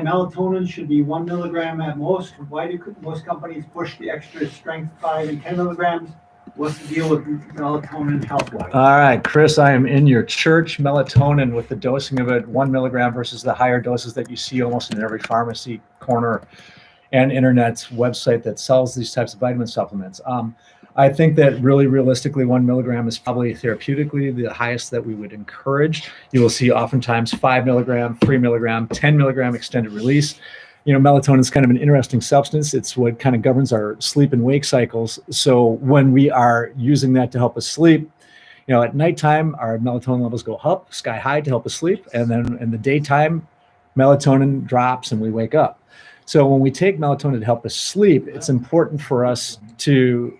melatonin should be 1 milligram at most. Why do most companies push the extra strength 5 and 10 milligrams? What's the deal with melatonin health-wise? All right, Chris, I am in your church. Melatonin, with the dosing of it, 1 milligram versus the higher doses that you see almost in every pharmacy corner and internet's website that sells these types of vitamin supplements. I think that really realistically 1 milligram is probably therapeutically the highest that we would encourage. You will see oftentimes 5 milligram, 3 milligram, 10 milligram extended release. Melatonin is kind of an interesting substance. It's what kind of governs our sleep and wake cycles. So when we are using that to help us sleep, at nighttime, our melatonin levels go up, sky high to help us sleep. And then in the daytime, melatonin drops and we wake up. So when we take melatonin to help us sleep, it's important for us to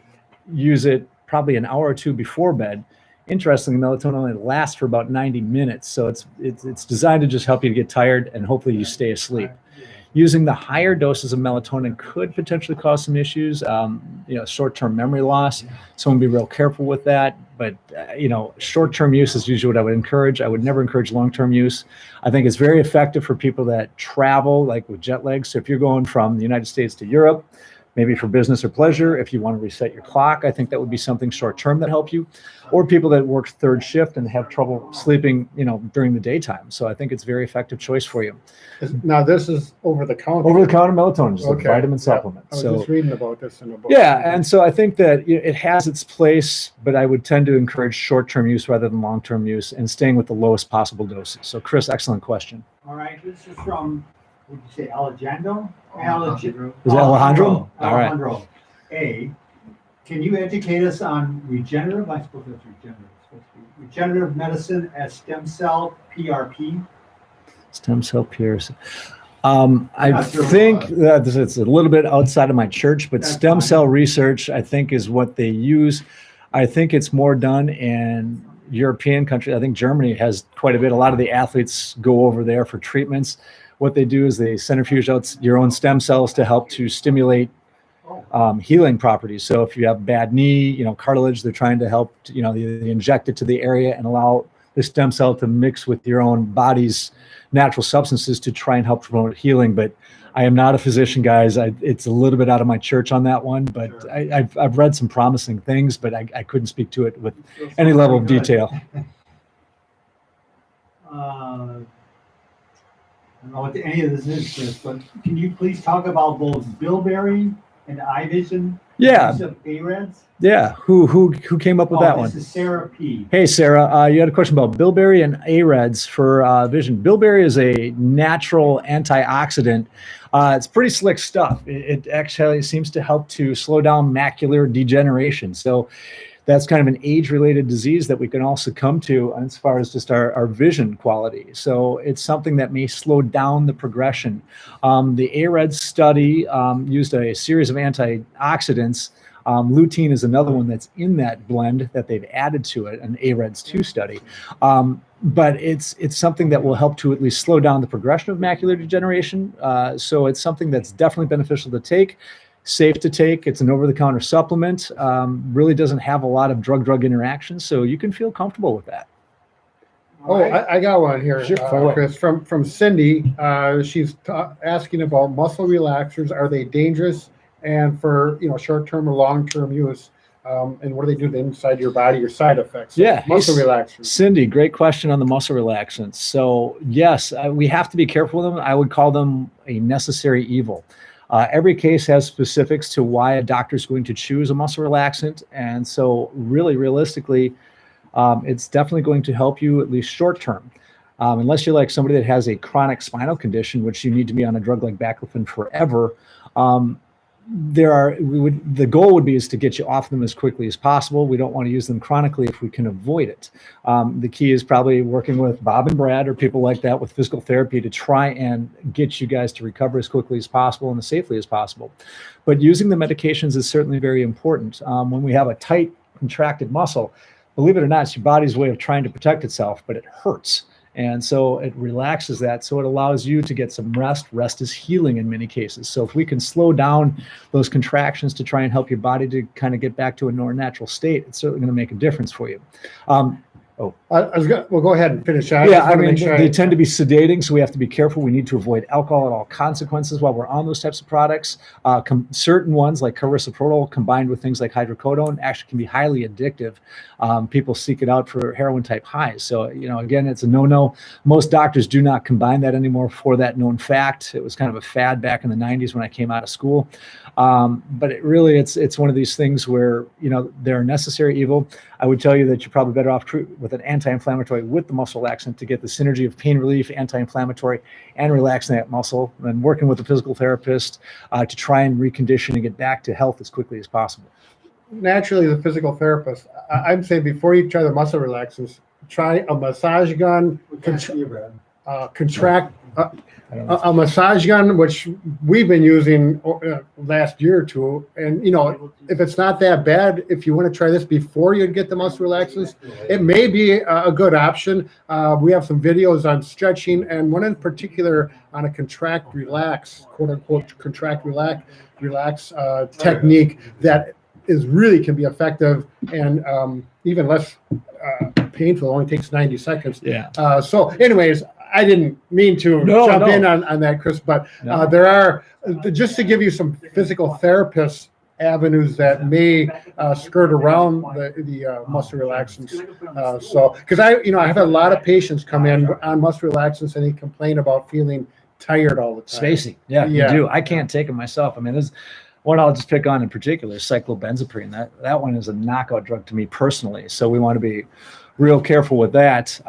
use it probably an hour or two before bed. Interestingly, melatonin only lasts for about 90 minutes. So it's designed to just help you to get tired and hopefully you stay asleep. Using the higher doses of melatonin could potentially cause some issues, short-term memory loss. So I'm going to be real careful with that. But, short-term use is usually what I would encourage. I would never encourage long-term use. I think it's very effective for people that travel, like with jet lag. So if you're going from the United States to Europe, maybe for business or pleasure, if you want to reset your clock, I think that would be something short-term that help you. Or people that work third shift and have trouble sleeping, during the daytime. So I think it's a very effective choice for you. Now this is over-the-counter. Over-the-counter melatonin, just Okay. a vitamin supplement. I was just reading about this in a book. Yeah, and so I think that it has its place, but I would tend to encourage short-term use rather than long-term use and staying with the lowest possible doses. So Chris, excellent question. All right, this is from, what did you say, Alejandro? Is it Alejandro? All right. Alejandro. A, can you educate us on regenerative? I suppose that's regenerative. It's supposed to be regenerative medicine as stem cell PRP. Stem cell PRP. I think that it's a little bit outside of my church, but stem cell research, I think, is what they use. I think it's more done in European countries. I think Germany has quite a bit. A lot of the athletes go over there for treatments. What they do is they centrifuge out your own stem cells to help to stimulate healing properties. So if you have bad knee, cartilage, they're trying to help, they inject it to the area and allow the stem cell to mix with your own body's natural substances to try and help promote healing. But I am not a physician, guys. It's a little bit out of my church on that one, but I've read some promising things, but I couldn't speak to it with any level of detail. I don't know what any of this is, Chris, but can you please talk about both Bilberry and iVision? Yeah. Of AREDS? Yeah. Who came up with that one? This is Sarah P. Hey, Sarah. You had a question about Bilberry and AREDS for vision. Bilberry is a natural antioxidant. It's pretty slick stuff. It actually seems to help to slow down macular degeneration. So that's kind of an age-related disease that we can also come to as far as just our vision quality. So it's something that may slow down the progression. The AREDS study used a series of antioxidants. Lutein is another one that's in that blend that they've added to it, an AREDS 2 study. But it's something that will help to at least slow down the progression of macular degeneration. So it's something that's definitely beneficial to take. Safe to take. It's an over-the-counter supplement. Really doesn't have a lot of drug-drug interactions, so you can feel comfortable with that. Oh, I got one here, Sure, Chris, from Cindy. She's asking about muscle relaxers. Are they dangerous and for short-term or long-term use? And what do they do to inside your body, your side effects? Yeah. Muscle relaxers. Cindy, great question on the muscle relaxants. So yes, we have to be careful with them. I would call them a necessary evil. Every case has specifics to why a doctor is going to choose a muscle relaxant. And so really realistically, it's definitely going to help you at least short term. Unless you're like somebody that has a chronic spinal condition, which you need to be on a drug like baclofen forever. The goal would be is to get you off them as quickly as possible. We don't want to use them chronically if we can avoid it. The key is probably working with Bob and Brad or people like that with physical therapy to try and get you guys to recover as quickly as possible and as safely as possible. But using the medications is certainly very important. When we have a tight, contracted muscle, believe it or not, it's your body's way of trying to protect itself, but it hurts. And so it relaxes that. So it allows you to get some rest. Rest is healing in many cases. So if we can slow down those contractions to try and help your body to kind of get back to a more natural state, it's certainly going to make a difference for you. Well, go ahead and finish. Yeah, just I wanna mean, make sure they tend to be sedating, so we have to be careful. We need to avoid alcohol at all consequences while we're on those types of products. Certain ones like carisoprodol combined with things like hydrocodone actually can be highly addictive. People seek it out for heroin type highs. So, again, it's a no-no. Most doctors do not combine that anymore for that known fact. It was kind of a fad back in the 90s when I came out of school. But it's one of these things where, they're a necessary evil. I would tell you that you're probably better off with an anti-inflammatory with the muscle relaxant to get the synergy of pain relief, anti-inflammatory, and relaxing that muscle, and working with a physical therapist to try and recondition and get back to health as quickly as possible. Naturally, the physical therapist, I'm saying before you try the muscle relaxers, try a massage gun, contract a massage gun, which we've been using last year or two. And, if it's not that bad, if you want to try this before you get the muscle relaxers, it may be a good option. We have some videos on stretching, and one in particular on a contract relax, quote unquote, contract relax technique that really can be effective and even less painful. It only takes 90 seconds. Yeah. So anyways, I didn't mean to jump in on that, Chris, but there are, just to give you some physical therapist avenues that may skirt around the muscle relaxants. Because I have a lot of patients come in on muscle relaxants and they complain about feeling tired all the time. Spacey. Yeah, you do. I can't take them myself. I mean, there's one I'll just pick on in particular, cyclobenzaprine. That one is a knockout drug to me personally. So we want to be real careful with that.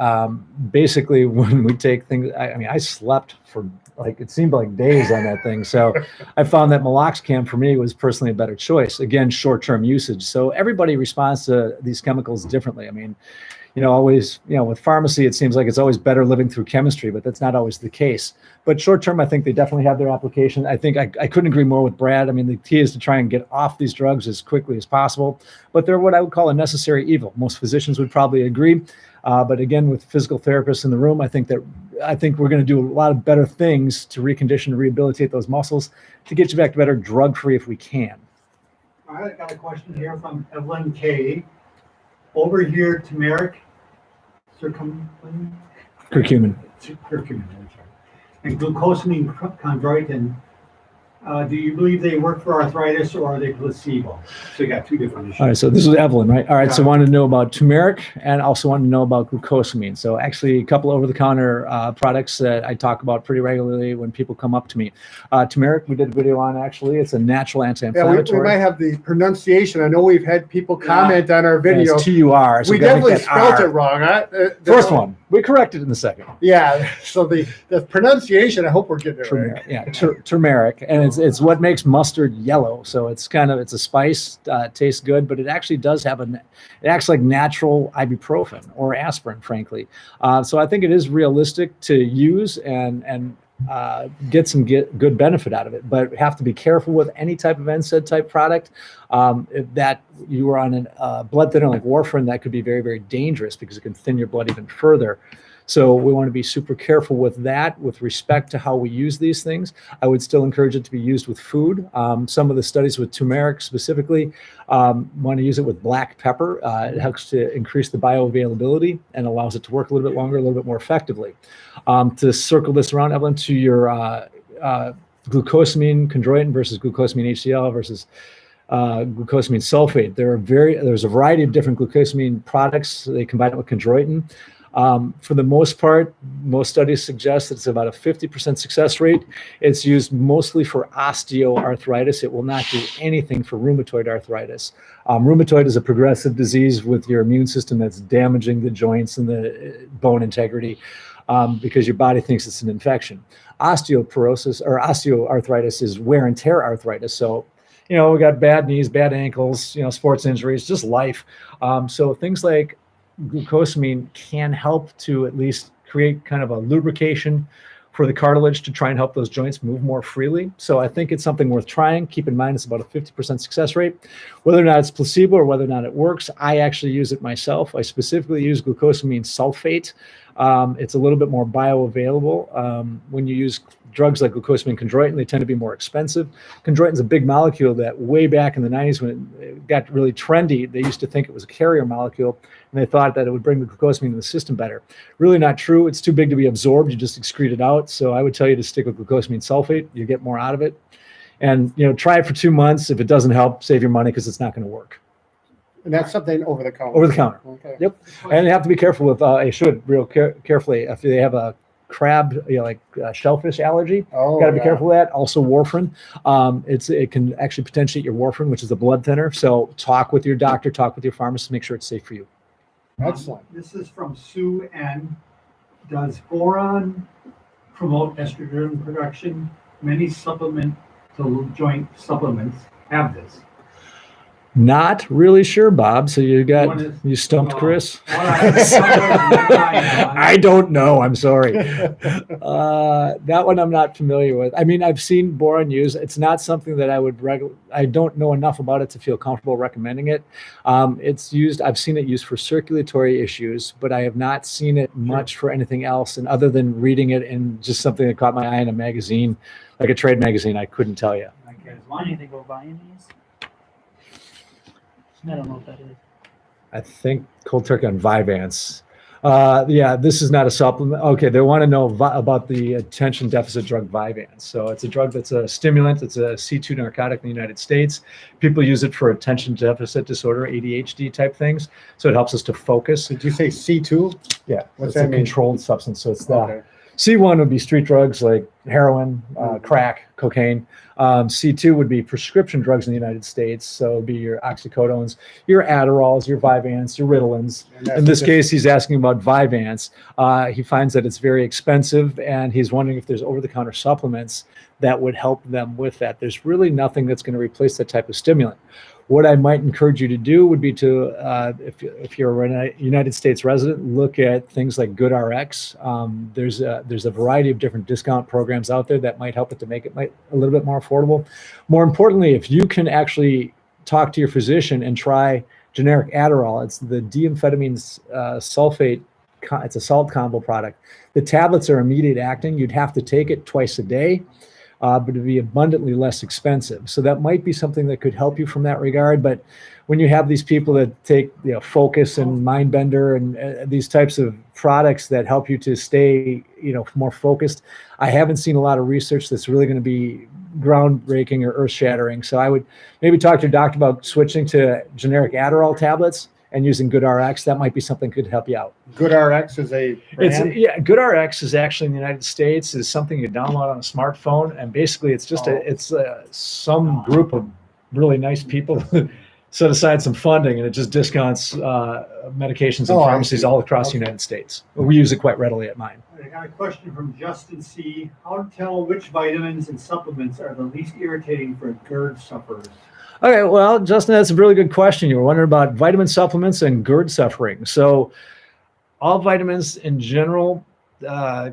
Basically, when we take things, I slept for it seemed like days on that thing. So I found that meloxicam for me was personally a better choice. Again, short-term usage. So everybody responds to these chemicals differently. I mean, always, with pharmacy, it seems like it's always better living through chemistry, but that's not always the case. But short term, I think they definitely have their application. I think I couldn't agree more with Brad. I mean, the key is to try and get off these drugs as quickly as possible, but they're what I would call a necessary evil. Most physicians would probably agree. But again, with physical therapists in the room, I think we're going to do a lot of better things to recondition and rehabilitate those muscles to get you back to better drug-free if we can. All right, I got a question here from Evelyn K. Over here, turmeric, curcumin, and glucosamine chondroitin. Do you believe they work for arthritis or are they placebo? So you got two different issues. All right, so this is Evelyn, right? All right, so I wanted to know about turmeric and also wanted to know about glucosamine. So actually a couple over-the-counter products that I talk about pretty regularly when people come up to me. Turmeric, we did a video on actually. It's a natural anti-inflammatory. Yeah, we might have the pronunciation. I know we've had people comment on our video. It's TUR. So we definitely spelled it wrong. First one. We corrected it in the second. Yeah, so the pronunciation, I hope we're getting it right. Yeah, turmeric, and it's what makes mustard yellow. So it's a spice, tastes good, but it actually does have it acts like natural ibuprofen or aspirin, frankly. So I think it is realistic to use and get good benefit out of it, but have to be careful with any type of NSAID type product. If that you are on a blood thinner like warfarin, that could be very, very dangerous because it can thin your blood even further. So we want to be super careful with that with respect to how we use these things. I would still encourage it to be used with food. Some of the studies with turmeric specifically want to use it with black pepper. It helps to increase the bioavailability and allows it to work a little bit longer, a little bit more effectively. To circle this around, Evelyn, to your glucosamine chondroitin versus glucosamine HCl versus glucosamine sulfate. There's a variety of different glucosamine products. They combine it with chondroitin. For the most part, most studies suggest that it's about a 50% success rate. It's used mostly for osteoarthritis. It will not do anything for rheumatoid arthritis. Rheumatoid is a progressive disease with your immune system that's damaging the joints and the bone integrity because your body thinks it's an infection. Osteoporosis or osteoarthritis is wear and tear arthritis. So, we got bad knees, bad ankles, sports injuries, just life. So things like glucosamine can help to at least create kind of a lubrication for the cartilage to try and help those joints move more freely. So I think it's something worth trying. Keep in mind it's about a 50% success rate. Whether or not it's placebo or whether or not it works, I actually use it myself. I specifically use glucosamine sulfate It's a little bit more bioavailable. When you use drugs like glucosamine chondroitin, they tend to be more expensive. Chondroitin is a big molecule that way back in the 90s when it got really trendy, they used to think it was a carrier molecule, and they thought that it would bring the glucosamine in the system better. Really not true. It's too big to be absorbed. You just excrete it out. So I would tell you to stick with glucosamine sulfate. You get more out of it. And, try it for 2 months. If it doesn't help, save your money because it's not going to work. And that's something over the counter. Over the counter. Okay. Yep. And you have to be careful with, carefully, if they have a crab, shellfish allergy, Oh, got to be yeah. careful with that. Also warfarin. It can actually potentiate your warfarin, which is a blood thinner. So talk with your doctor, talk with your pharmacist, make sure it's safe for you. Excellent. This is from Sue N. Does boron promote estrogen production? Many joint supplements have this. Not really sure, Bob. So you stumped well, Chris. I I don't know. I'm sorry. That one I'm not familiar with. I mean, I've seen boron used. It's not something that I don't know enough about it to feel comfortable recommending it. It's used. I've seen it used for circulatory issues, but I have not seen it much for anything else. And other than reading it in just something that caught my eye in a magazine, like a trade magazine, I couldn't tell you. Anything about Vyvanse? I don't know what that is. I think cold turkey on Vyvanse. This is not a supplement. Okay, they want to know about the attention deficit drug Vyvanse. So it's a drug that's a stimulant. It's a C2 narcotic in the United States. People use it for attention deficit disorder, ADHD type things. So it helps us to focus. Did you say C2? Yeah, What's it's that a mean? controlled substance. So it's Okay. C1 would be street drugs like heroin, crack, cocaine. C2 would be prescription drugs in the United States. So it would be your oxycodones, your Adderalls, your Vyvanse, your Ritalins. And that's In this just- case, he's asking about Vyvanse. He finds that it's very expensive, and he's wondering if there's over-the-counter supplements that would help them with that. There's really nothing that's going to replace that type of stimulant. What I might encourage you to do would be to, if you're a United States resident, look at things like GoodRx. There's a variety of different discount programs out there that might help it to make it a little bit more affordable. More importantly, if you can actually talk to your physician and try generic Adderall, it's the D-amphetamine sulfate. It's a salt combo product. The tablets are immediate acting. You'd have to take it twice a day. But it'd be abundantly less expensive. So that might be something that could help you from that regard. But when you have these people that take Focus and Mindbender and these types of products that help you to stay more focused, I haven't seen a lot of research that's really going to be groundbreaking or earth-shattering. So I would maybe talk to your doctor about switching to generic Adderall tablets and using GoodRx. That might be something that could help you out. GoodRx is a brand? GoodRx is actually in the United States is something you download on a smartphone, and basically it's just some group of really nice people set aside some funding, and it just discounts medications in pharmacies all across the United States. We use it quite readily at mine. I got a question from Justin C. How to tell which vitamins and supplements are the least irritating for GERD sufferers? Okay, well, Justin, that's a really good question. You were wondering about vitamin supplements and GERD suffering. So all vitamins in general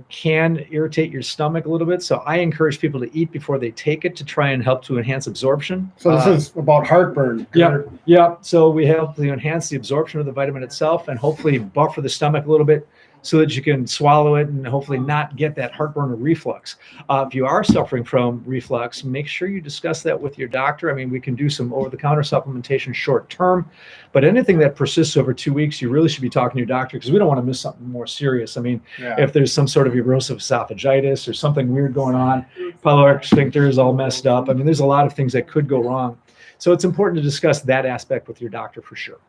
can irritate your stomach a little bit. So I encourage people to eat before they take it to try and help to enhance absorption. So this is about heartburn. Yeah. So we help to enhance the absorption of the vitamin itself and hopefully buffer the stomach a little bit so that you can swallow it and hopefully not get that heartburn or reflux. If you are suffering from reflux, make sure you discuss that with your doctor. I mean, we can do some over-the-counter supplementation short term, but anything that persists over 2 weeks, you really should be talking to your doctor because we don't want to miss something more serious. I mean, if there's some sort of erosive esophagitis or something weird going on, pyloric sphincter is all messed up. I mean, there's a lot of things that could go wrong. So it's important to discuss that aspect with your doctor for sure.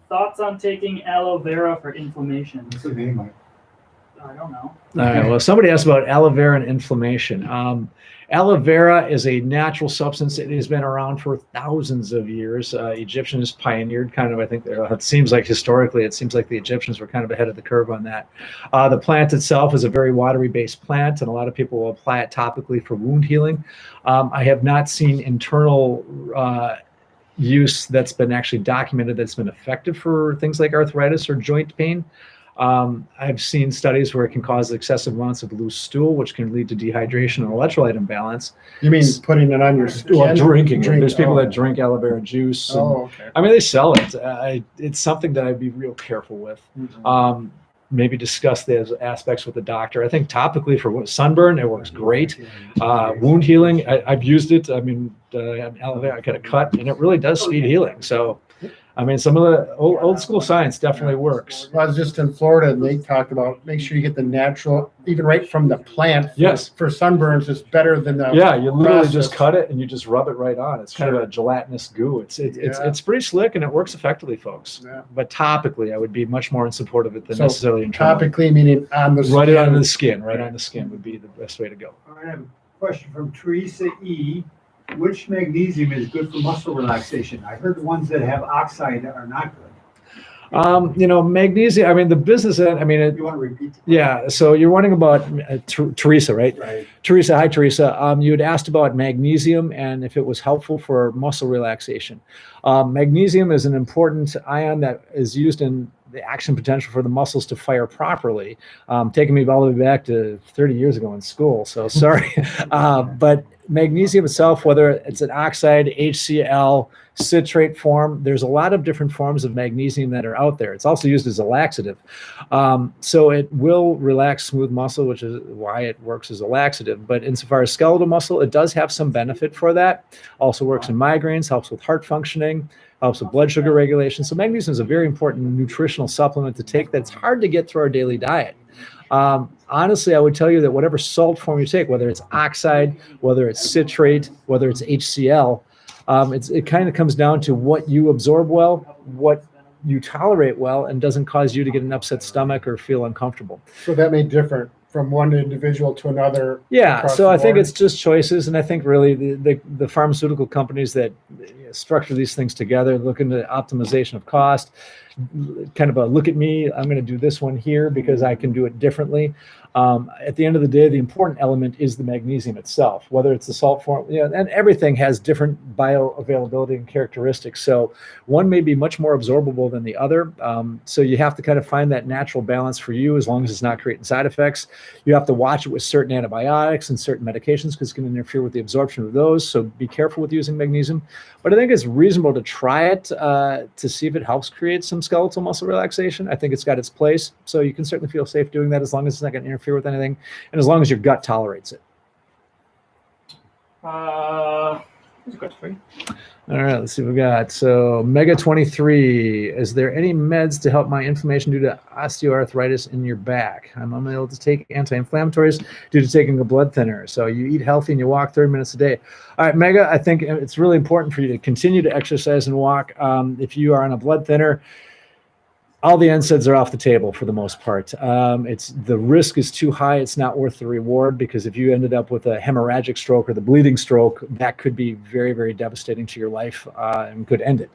Thoughts on taking aloe vera for inflammation? What's the name of it? I don't know. All right. Well, somebody asked about aloe vera and inflammation. Aloe vera is a natural substance. It has been around for thousands of years. Egyptians pioneered kind of, I think, it seems like historically, it seems like the Egyptians were kind of ahead of the curve on that. The plant itself is a very watery-based plant, and a lot of people will apply it topically for wound healing. I have not seen internal use that's been actually documented that's been effective for things like arthritis or joint pain. I've seen studies where it can cause excessive amounts of loose stool, which can lead to dehydration and electrolyte imbalance. You mean putting it on your skin? Well, drinking it. Drink- There's people oh. that drink aloe vera juice. And, Oh, okay. I mean, they sell it. It's something that I'd be real careful with. Mhm. Maybe discuss those aspects with the doctor. I think topically for sunburn, it works great. Wound healing, I've used it. I mean, aloe vera, I got a cut, and it really does speed healing. So, I mean, some of the old school science definitely works. I was just in Florida and they talked about make sure you get the natural, even right from the plant. Yes. For sunburns, it's better than the. Yeah, you literally process. just cut it and you just rub it right on. It's kind of a gelatinous goo. It's pretty slick and it works effectively, folks. Yeah. But topically, I would be much more in support of it than So, necessarily internally. Topically, meaning on the skin. Right on the skin. Right on the skin would be the best way to go. All right, I have a question from Teresa E. Which magnesium is good for muscle relaxation? I heard the ones that have oxide are not good. Magnesium. I mean, the business end. I mean, You want to repeat? yeah. So you're wondering about Teresa, right? Right. Teresa, hi Teresa. You had asked about magnesium and if it was helpful for muscle relaxation. Magnesium is an important ion that is used in the action potential for the muscles to fire properly. Taking me all the way back to 30 years ago in school, so sorry. But magnesium itself, whether it's an oxide, HCl, citrate form, there's a lot of different forms of magnesium that are out there. It's also used as a laxative. So it will relax smooth muscle, which is why it works as a laxative. But insofar as skeletal muscle, it does have some benefit for that. Also works in migraines, helps with heart functioning, helps with blood sugar regulation. So magnesium is a very important nutritional supplement to take that's hard to get through our daily diet. Honestly, I would tell you that whatever salt form you take, whether it's oxide, whether it's citrate, whether it's HCl, it kind of comes down to what you absorb well, what you tolerate well, and doesn't cause you to get an upset stomach or feel uncomfortable. So that may differ from one individual to another. Yeah, across so the I think board. it's just choices, and I think really the pharmaceutical companies that structure these things together look into optimization of cost, kind of a look at me, I'm going to do this one here because I can do it differently. At the end of the day, the important element is the magnesium itself, whether it's the salt form, and everything has different bioavailability and characteristics. So one may be much more absorbable than the other. So you have to kind of find that natural balance for you as long as it's not creating side effects. You have to watch it with certain antibiotics and certain medications because it can interfere with the absorption of those. So be careful with using magnesium. But I think it's reasonable to try it to see if it helps create some skeletal muscle relaxation. I think it's got its place. So you can certainly feel safe doing that as long as it's not going to interfere with anything and as long as your gut tolerates it. That's a good for you. All right, let's see what we got. So Mega 23, is there any meds to help my inflammation due to osteoarthritis in your back? I'm unable to take anti-inflammatories due to taking a blood thinner. So you eat healthy and you walk 30 minutes a day. All right, Mega, I think it's really important for you to continue to exercise and walk. If you are on a blood thinner, all the NSAIDs are off the table for the most part. The risk is too high. It's not worth the reward because if you ended up with a hemorrhagic stroke or the bleeding stroke, that could be very, very devastating to your life and could end it.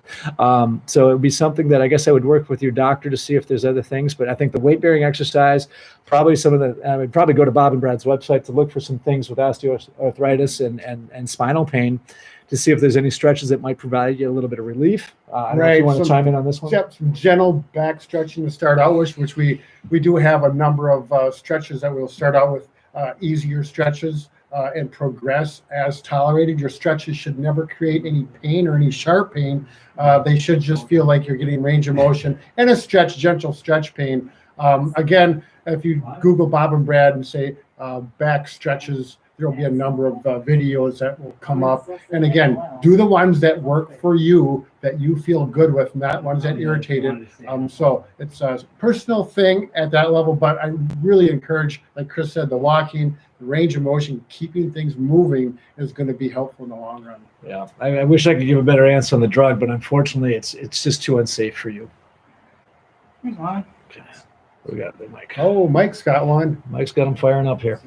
So it would be something that I guess I would work with your doctor to see if there's other things. But I think the weight-bearing exercise, probably I would probably go to Bob and Brad's website to look for some things with osteoarthritis and spinal pain to see if there's any stretches that might provide you a little bit of relief. I don't know if you want to chime in on this one. Yep, some gentle back stretching to start out with, which we do have a number of stretches that we'll start out with, easier stretches and progress as tolerated. Your stretches should never create any pain or any sharp pain. They should just feel like you're getting range of motion and a gentle stretch pain. Again, if you Google Bob and Brad and say back stretches, there'll be a number of videos that will come up. And again, do the ones that work for you, that you feel good with, not ones that irritated. So it's a personal thing at that level, but I really encourage, like Chris said, the walking, the range of motion, keeping things moving is going to be helpful in the long run. Yeah, I wish I could give a better answer on the drug, but unfortunately, it's just too unsafe for you. Here's one. We got the Mike. Oh, Mike's got one. Mike's got him firing up here.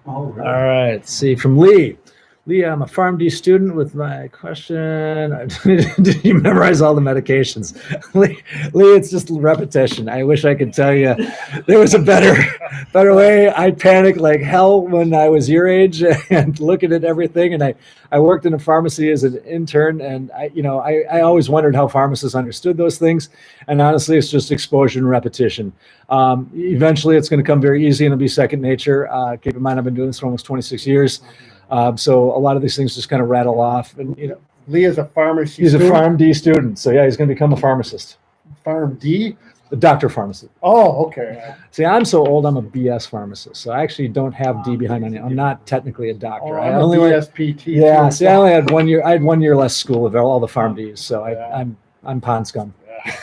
Oh, All really? right, let's see from Lee. Leah, I'm a PharmD student with my question. Did you memorize all the medications? Lee, it's just repetition. I wish I could tell you there was a better way. I panicked like hell when I was your age and looking at everything. And I worked in a pharmacy as an intern, and I always wondered how pharmacists understood those things. And honestly, it's just exposure and repetition. Eventually, it's going to come very easy and it'll be second nature. Keep in mind, I've been doing this for almost 26 years. So a lot of these things just kind of rattle off. And Lee is a pharmacy he's a student. PharmD student. So yeah, he's going to become a pharmacist. PharmD? A doctor pharmacist. Oh, okay. See, I'm so old, I'm a BS pharmacist. So I actually don't have D behind my name. I'm not technically a doctor. Oh, I I'm only a went, BSPT. yeah, too. see, I only had 1 year. I had 1 year less school of all the PharmDs. So I'm pond scum. Yeah.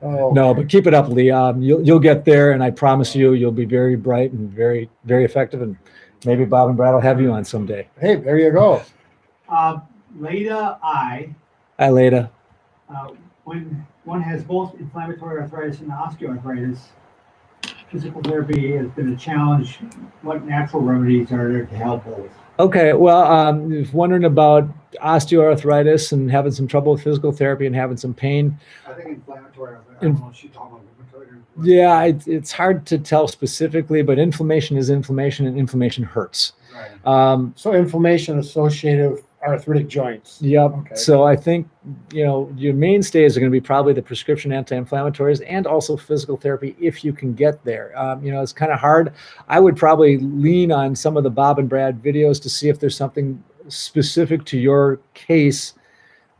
Oh, No, but keep it up, Lee. You'll get there, and I promise you'll be very bright and very, very effective. And maybe Bob and Brad will have you on someday. hey, there you go. Leda I, Hi, Leda. when one has both inflammatory arthritis and osteoarthritis, physical therapy has been a challenge. What natural remedies are there to help both? Okay, well, if wondering about osteoarthritis and having some trouble with physical therapy and having some pain, I think inflammatory arthritis. I don't know if she's talking about rheumatoid or- yeah, it's hard to tell specifically, but inflammation is inflammation, and inflammation hurts. Right. So inflammation associated with arthritic joints. Yep. Okay. So I think, your mainstays are going to be probably the prescription anti-inflammatories and also physical therapy if you can get there. It's kind of hard. I would probably lean on some of the Bob and Brad videos to see if there's something specific to your case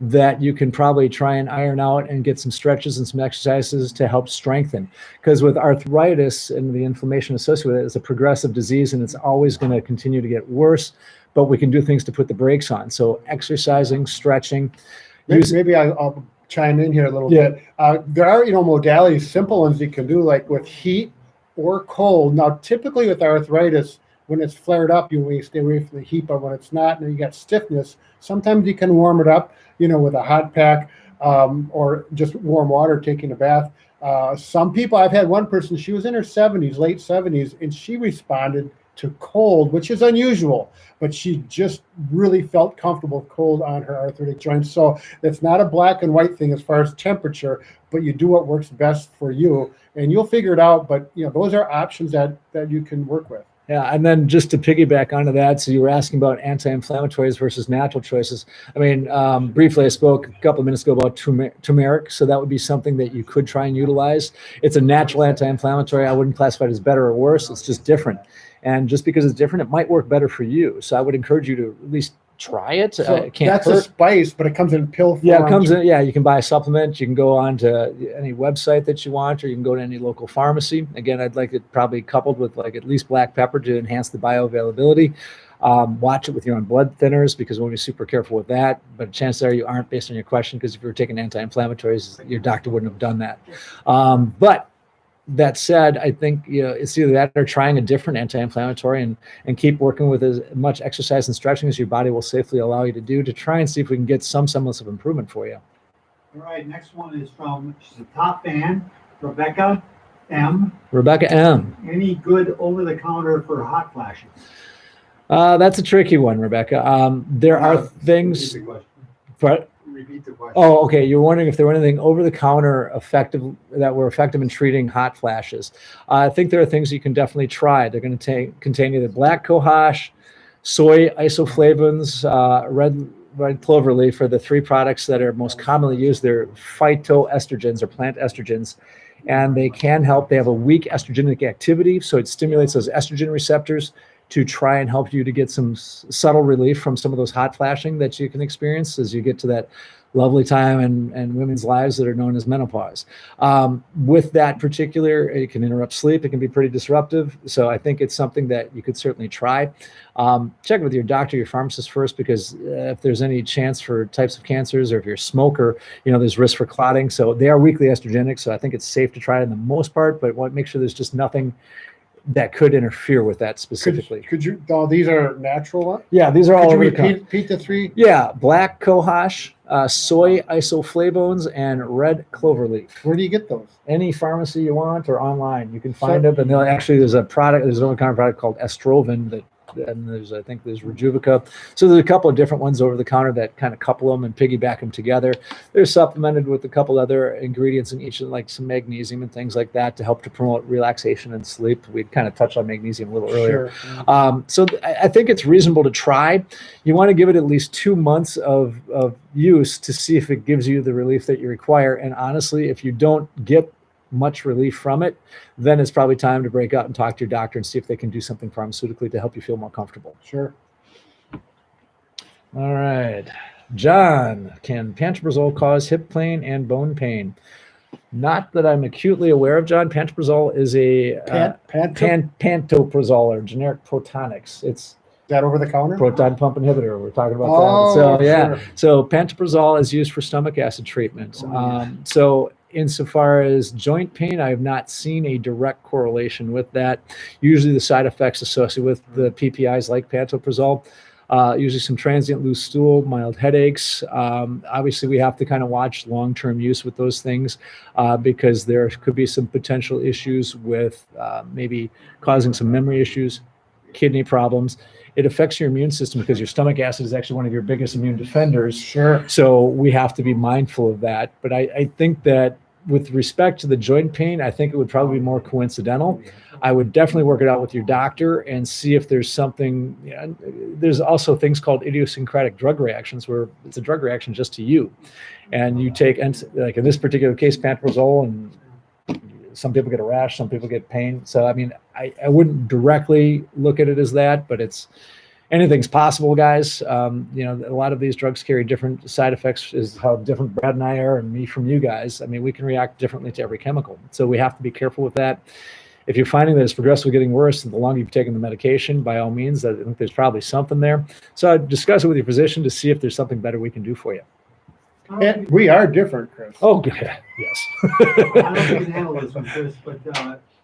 that you can probably try and iron out and get some stretches and some exercises to help strengthen. Because with arthritis and the inflammation associated with it, it's a progressive disease and it's always going to continue to get worse, but we can do things to put the brakes on. So exercising, stretching. Maybe I'll chime in here a little Yeah. bit. There are, modalities, simple ones you can do, like with heat or cold. Now, typically with arthritis, when it's flared up, you want to stay away from the heat, but when it's not, and you got stiffness, sometimes you can warm it up, with a hot pack or just warm water, taking a bath. Some people, I've had one person, she was in her 70s, late 70s, and she responded to cold, which is unusual, but she just really felt comfortable with cold on her arthritic joints. So it's not a black and white thing as far as temperature, but you do what works best for you, and you'll figure it out. But those are options that you can work with. Yeah, and then just to piggyback onto that, so you were asking about anti-inflammatories versus natural choices. I mean, briefly, I spoke a couple of minutes ago about turmeric, so that would be something that you could try and utilize. It's a natural anti-inflammatory. I wouldn't classify it as better or worse. It's just different. And just because it's different, it might work better for you. So I would encourage you to at least try it. So It can't that's hurt. a spice, but it comes in pill form. Yeah, it comes in. Yeah, you can buy a supplement. You can go on to any website that you want, or you can go to any local pharmacy. Again, I'd like it probably coupled with like at least black pepper to enhance the bioavailability. Watch it with your own blood thinners because we'll be super careful with that. But chances are you aren't based on your question, because if you were taking anti-inflammatories, your doctor wouldn't have done that. But that said, I think it's either that or trying a different anti-inflammatory and keep working with as much exercise and stretching as your body will safely allow you to do, to try and see if we can get some semblance of improvement for you. All right, next one is she's a top fan, Rebecca M. Rebecca M. Any good over-the-counter for hot flashes? That's a tricky one, Rebecca. There are things. But, Repeat the question. oh, okay. You're wondering if there were anything over-the-counter that were effective in treating hot flashes. I think there are things you can definitely try. They're going to contain either black cohosh, soy isoflavones, red cloverleaf are the three products that are most commonly used. They're phytoestrogens or plant estrogens, and they can help. They have a weak estrogenic activity, so it stimulates those estrogen receptors to try and help you to get some subtle relief from some of those hot flashing that you can experience as you get to that lovely time in women's lives that are known as menopause. With that particular, it can interrupt sleep. It can be pretty disruptive. So I think it's something that you could certainly try. Check with your doctor, your pharmacist first, because if there's any chance for types of cancers, or if you're a smoker, there's risk for clotting. So they are weakly estrogenic. So I think it's safe to try it in the most part, but make sure there's just nothing that could interfere with that specifically. Could you? Oh, these are natural ones. Yeah, these are all Could you over the counter. repeat the three? Yeah, black cohosh, soy isoflavones, and red cloverleaf. Where do you get those? Any pharmacy you want or online, you can find them. And there's a product, there's an over-the-counter product called Estroven that and I think there's Rejuvica. So there's a couple of different ones over the counter that kind of couple them and piggyback them together. They're supplemented with a couple other ingredients in each, like some magnesium and things like that to help to promote relaxation and sleep. We kind of touched on magnesium a little earlier. Sure. So I think it's reasonable to try. You want to give it at least 2 months of use to see if it gives you the relief that you require. And honestly, if you don't get much relief from it, then it's probably time to break out and talk to your doctor and see if they can do something pharmaceutically to help you feel more comfortable. Sure. All right. John, can pantoprazole cause hip pain and bone pain? Not that I'm acutely aware of, John. Pantoprazole is a pantoprazole or generic Protonix. It's that over the counter? proton pump inhibitor. We're talking about Oh, that. So yeah. sure. So pantoprazole is used for stomach acid treatment. So insofar as joint pain, I have not seen a direct correlation with that. Usually the side effects associated with the PPIs like pantoprazole, usually some transient loose stool, mild headaches. Obviously we have to kind of watch long-term use with those things because there could be some potential issues with maybe causing some memory issues, kidney problems. It affects your immune system because your stomach acid is actually one of your biggest immune defenders. Sure. So we have to be mindful of that. But I think that with respect to the joint pain, I think it would probably be more coincidental. I would definitely work it out with your doctor and see if there's something. There's also things called idiosyncratic drug reactions where it's a drug reaction just to you. And you take, like in this particular case, pantoprazole, and some people get a rash, some people get pain. So, I mean, I wouldn't directly look at it as that, but anything's possible, guys. A lot of these drugs carry different side effects, is how different Brad and I are, and me from you guys. I mean, we can react differently to every chemical. So we have to be careful with that. If you're finding that it's progressively getting worse, and the longer you've taken the medication, by all means, I think there's probably something there. So I'd discuss it with your physician to see if there's something better we can do for you. And we are different, Chris. Oh, good. Yes. I don't know if you can handle this one, Chris, but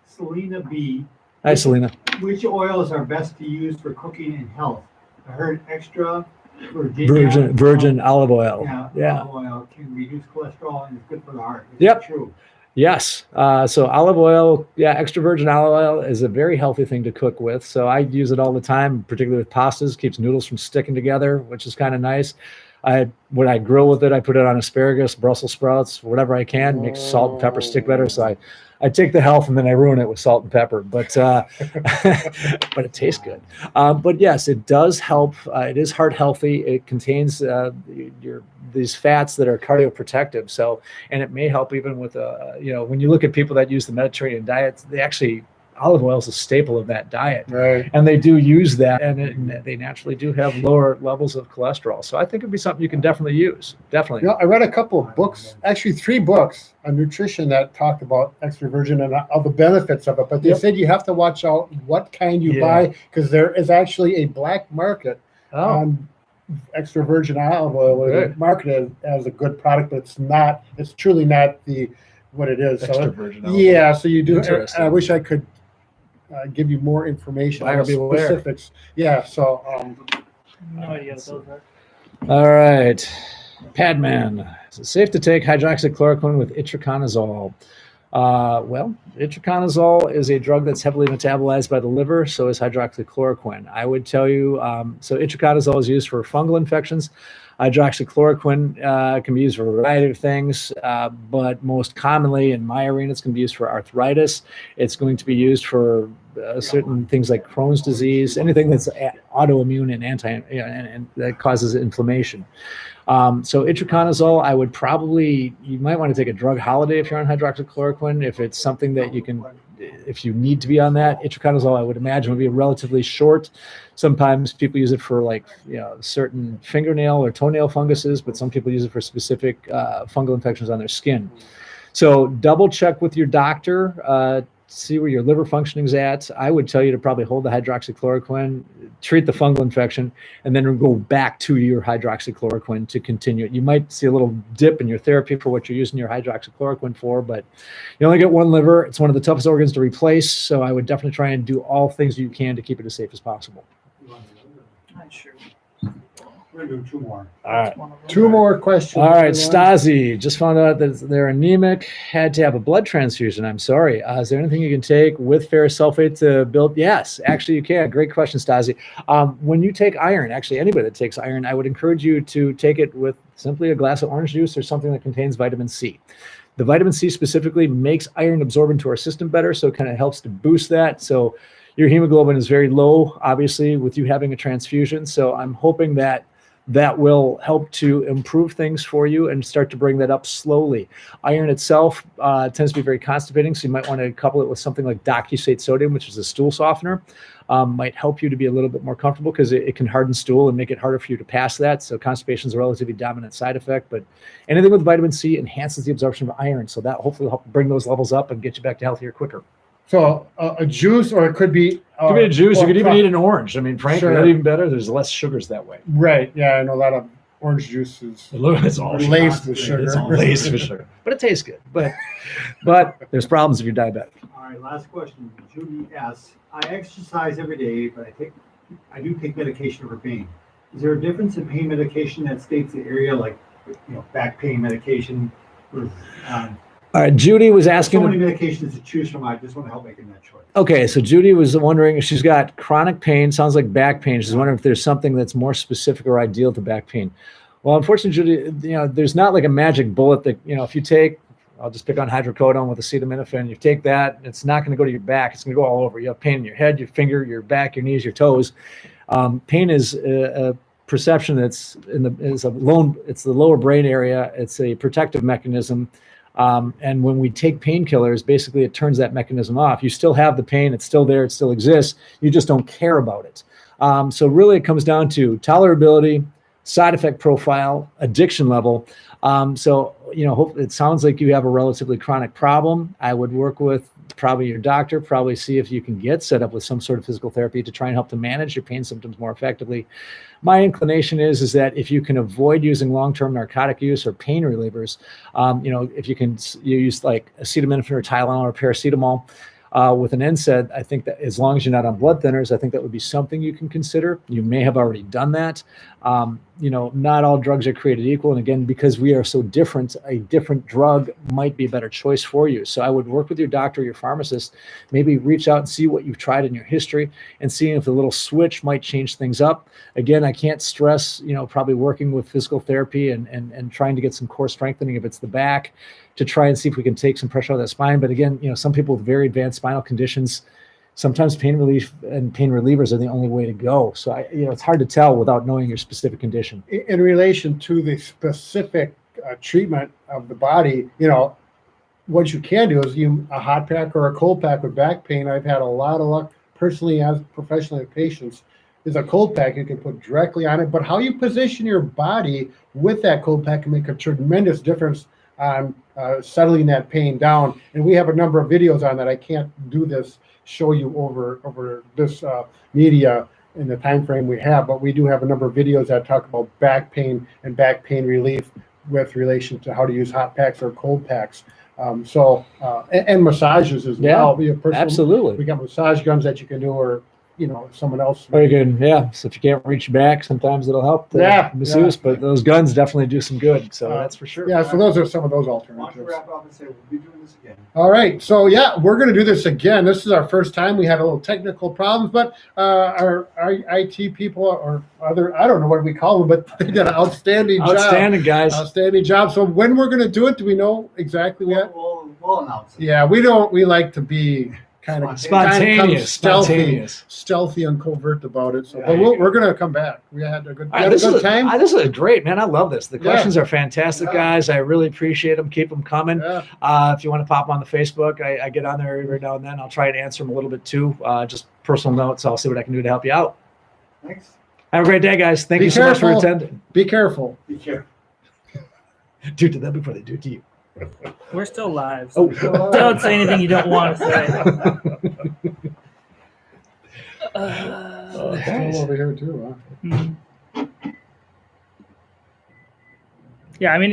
Selena B. Hi, Selena. Which oils are best to use for cooking and health? I heard extra Virginia. Virgin olive oil. Yeah. Olive oil can reduce cholesterol and it's good for the heart. Is Yep. that true? Yes. So olive oil, extra virgin olive oil is a very healthy thing to cook with. So I use it all the time, particularly with pastas. Keeps noodles from sticking together, which is kind of nice. When I grill with it, I put it on asparagus, Brussels sprouts, whatever I can, makes salt and pepper stick better. So I take the health and then I ruin it with salt and pepper, but but it tastes good. But yes, it does help. It is heart healthy. It contains these fats that are cardioprotective. So, and it may help even with when you look at people that use the Mediterranean diet, olive oil is a staple of that diet. Right. And they do use that, and they naturally do have lower levels of cholesterol. So I think it'd be something you can definitely use. Definitely. I read a couple of books, actually 3 books on nutrition that talked about extra virgin and all the benefits of it. But they said you have to watch out what kind you buy, because there is actually a black market on extra virgin olive oil, marketed as a good product, but it's truly not what it is. Extra so, virgin olive yeah, so you do. Interesting. I wish I could give you more information on the specifics. Yeah, so No idea what those are. All right. Padman, is it safe to take hydroxychloroquine with itraconazole? Well, itraconazole is a drug that's heavily metabolized by the liver, so is hydroxychloroquine. I would tell you, so itraconazole is used for fungal infections. Hydroxychloroquine can be used for a variety of things, but most commonly in my arena, it's going to be used for arthritis. It's going to be used for certain things like Crohn's disease, anything that's autoimmune and that causes inflammation. So itraconazole, I would you might want to take a drug holiday if you're on hydroxychloroquine. If it's something that if you need to be on that, itraconazole, I would imagine, would be relatively short. Sometimes people use it for certain fingernail or toenail funguses, but some people use it for specific fungal infections on their skin. So double check with your doctor, see where your liver functioning's at. I would tell you to probably hold the hydroxychloroquine, treat the fungal infection, and then go back to your hydroxychloroquine to continue it. You might see a little dip in your therapy for what you're using your hydroxychloroquine for, but you only get one liver. It's one of the toughest organs to replace, so I would definitely try and do all things you can to keep it as safe as possible. Not sure. We're gonna do two more. All right. One of them. Two more questions. All right, everyone. Stasi, just found out that they're anemic, had to have a blood transfusion. I'm sorry. Is there anything you can take with ferrous sulfate to build? Yes, actually you can. Great question, Stasi. When you take iron, actually anybody that takes iron, I would encourage you to take it with simply a glass of orange juice or something that contains vitamin C. The vitamin C specifically makes iron absorb into our system better, so it kind of helps to boost that. So your hemoglobin is very low, obviously, with you having a transfusion. So I'm hoping that that will help to improve things for you and start to bring that up slowly. Iron itself tends to be very constipating, so you might want to couple it with something like docusate sodium, which is a stool softener. Might help you to be a little bit more comfortable because it can harden stool and make it harder for you to pass that. So constipation is a relatively dominant side effect, but anything with vitamin C enhances the absorption of iron. So that hopefully will help bring those levels up and get you back to healthier quicker. So a juice, or it could be. It could be a juice. You or could even pro- eat an orange. I mean, frankly, Sure. that's even better. There's less sugars that way. Right. Yeah, I know a lot of orange juices. It's all sugar. Laced with sugar. It's all laced with sugar, but it tastes good. But there's problems if you're diabetic. All right, last question. Judy S. I exercise every day, but I do take medication for pain. Is there a difference in pain medication that states the area, like, back pain medication? All right, Judy was So asking. many medications to choose from. I just want to help making that choice. Okay, so Judy was wondering if she's got chronic pain, sounds like back pain. She's wondering if there's something that's more specific or ideal to back pain. Well, unfortunately, Judy, there's not like a magic bullet that, if you take, I'll just pick on hydrocodone with acetaminophen, you take that, it's not going to go to your back. It's going to go all over. You have pain in your head, your finger, your back, your knees, your toes. Pain is a perception that's it's the lower brain area. It's a protective mechanism. And when we take painkillers, basically it turns that mechanism off. You still have the pain, it's still there, it still exists. You just don't care about it. So really it comes down to tolerability, side effect profile, addiction level. It sounds like you have a relatively chronic problem. I would work with probably your doctor, probably see if you can get set up with some sort of physical therapy to try and help to manage your pain symptoms more effectively. My inclination is that if you can avoid using long-term narcotic use or pain relievers, if you use like acetaminophen or Tylenol or paracetamol with an NSAID, I think that as long as you're not on blood thinners, I think that would be something you can consider. You may have already done that. Not all drugs are created equal. And again, because we are so different, a different drug might be a better choice for you. So I would work with your doctor, your pharmacist, maybe reach out and see what you've tried in your history and seeing if the little switch might change things up. Again, I can't stress, probably working with physical therapy and trying to get some core strengthening if it's the back to try and see if we can take some pressure out of that spine. But again, some people with very advanced spinal conditions, sometimes pain relief and pain relievers are the only way to go. So it's hard to tell without knowing your specific condition. In relation to the specific treatment of the body, what you can do is a hot pack or a cold pack with back pain. I've had a lot of luck personally as professionally with patients. Is a cold pack you can put directly on it, but how you position your body with that cold pack can make a tremendous difference on settling that pain down. And we have a number of videos on that. I can't show you over this media in the time frame we have, but we do have a number of videos that talk about back pain and back pain relief with relation to how to use hot packs or cold packs. And massages as well. Absolutely. We got massage guns that you can do, or someone else. Very good. Yeah. So if you can't reach back, sometimes it'll help masseuse, but those guns definitely do some good. So that's for sure. Yeah. So those are some of those Why don't you alternatives. wrap up and say we'll be doing this again? All right. So we're going to do this again. This is our first time. We had a little technical problems, but our IT people or other, I don't know what we call them, but they did an outstanding job. Outstanding, guys. Outstanding job. So when we're going to do it, do we know exactly yet? We'll announce it. Yeah, we like to be kind of Spontaneous. stealthy and covert about it. So, Yeah, but we're going to come back. We had a good, This is great, man. I love this. The Yeah. questions are fantastic, Yeah. guys. I really appreciate them. Keep them coming. Yeah. If you want to pop on the Facebook, I get on there every now and then. I'll try to answer them a little bit too. Just personal notes. I'll see what I can do to help you out. Thanks. Have a great day, guys. Thank Be you so much for careful. attending. Be careful. Be careful. Do to them before they do to you. We're still live. Oh. So don't say anything you don't want to say. Still over here too, huh? Yeah, I mean,